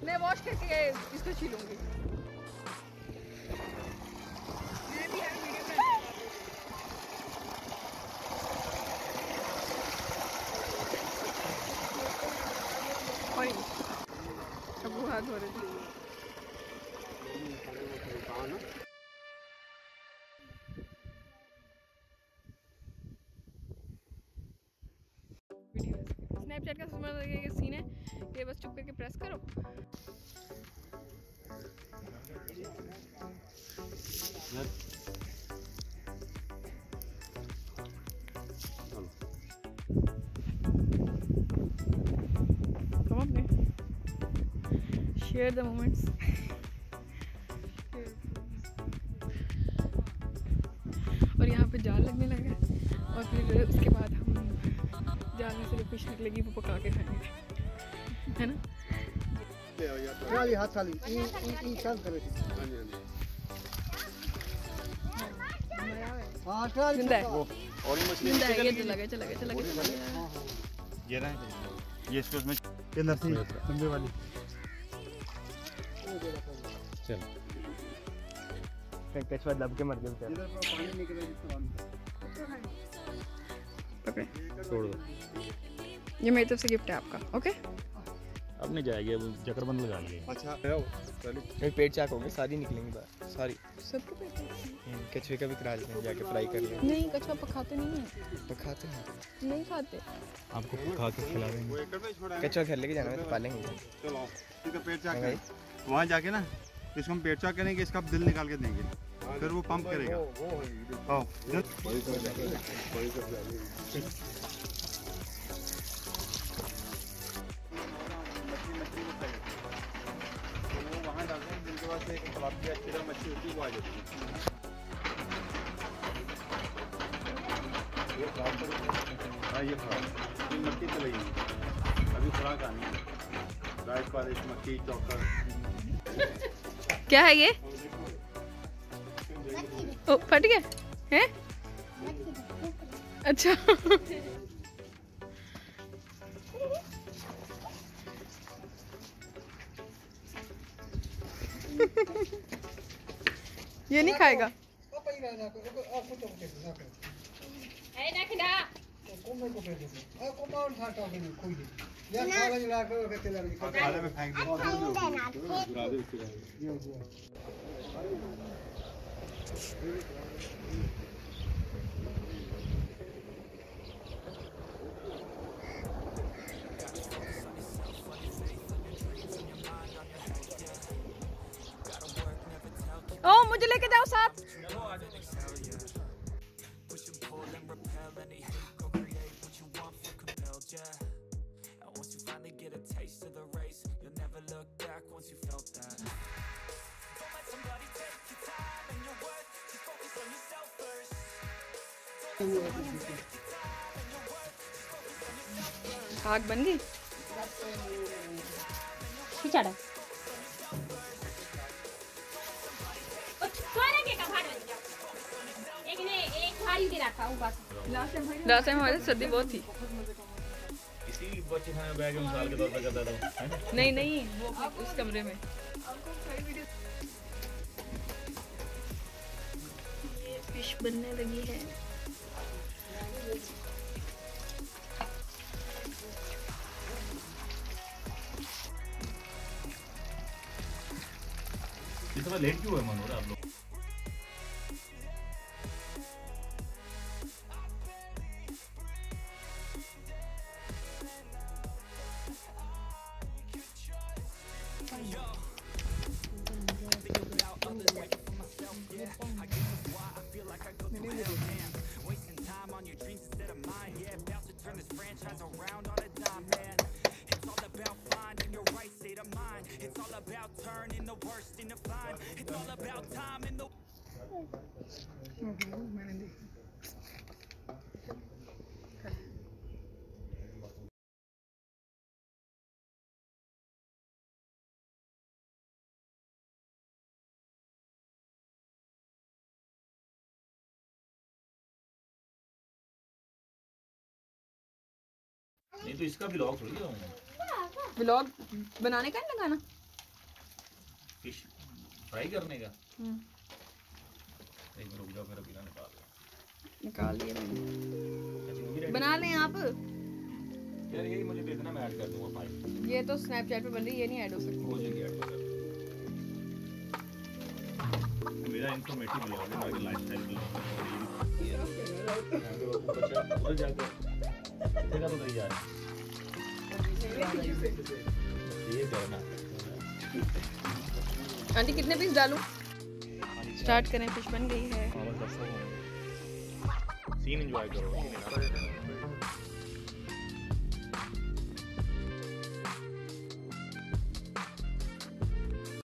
मैं वॉश करके इसको छीलूंगी। अब वो हाथ धो रहे थे। स्नैपचैट का सीन है कि बस चुप करके प्रेस करो। Come on, share the moments. और यहाँ पे जाल लगने लगा और फिर उसके बाद हम जाल में से जो फिश निकलेगी वो पका के खाएंगे, है ना? खाली हाथ खाली ई चल करे हां चल जिंदा है वो और मछली जिंदा है। ये चला गया ये रहा ये इसको उसमें ये नरसी लंबे वाली चल कछुआ दब के मर गया बेचारा। इधर पानी निकले पकड़े छोड़ दो। ये मेरी तरफ से गिफ्ट है आपका। ओके अब नहीं जाएगी, अब चक्करबंद लगा लिए। अच्छा चलो पेट चाक होंगे, सारी निकलेंगी बाहर सारी। सबके पेट कछुए का भी करा लेते हैं, जाके फ्राई कर लेंगे। नहीं, कछुआ पकाते नहीं है। पकाते हैं, नहीं खाते। आपको खा के खिला देंगे। कछुआ घर लेके जाना है तो पालेंगे। चलो इसका पेट चाक है वहाँ जाके ना, इसको हम पेट चाक करेंगे, इसका दिल निकाल के देंगे, फिर वो पंप करेगा। आओ मच्छी होती है वो आ जाती है। हाँ ये खुराक ये मक्की चलेगी, अभी खुराक आनी है। राइस पालिश मक्की चौकर। क्या है ये? ओ फट गया है? अच्छा ये नहीं खाएगा। ओ मुझे लेके जाओ साथ। आग बन गई। खिचड़ा लास्ट टाइम हमारी सर्दी बहुत थी। इसी बच्चे खाने बैग में मिसाल के तौर पे करता था। नहीं नहीं, वो उस कमरे में। ये फिश बनने लगी है। इस बार लेट क्यों है मनोहर आप लोग? नहीं तो इसका ब्लॉग थोड़ी लगाऊंगा। व्लॉग बनाने का नहीं लगाना, फिश फ्राई करने का। एक रुक जाओ, मेरा पीना निकाल निकाल लिया मैंने। बना लें आप। यार यही मुझे देखना, मैं ऐड कर दूंगा फाइल। ये तो स्नैपचैट पे बन रही है, ये नहीं ऐड हो सकती। हो जाएगी ऐड कर। मेरा इन्फॉर्मेटिव ब्लॉग है, मेरा लाइफस्टाइल ब्लॉग है। और जाकर देखा तो नहीं यार, ये करना। आंटी कितने पीस डालूं? स्टार्ट करें, फिश बन गई है। सीन एंजॉय करो।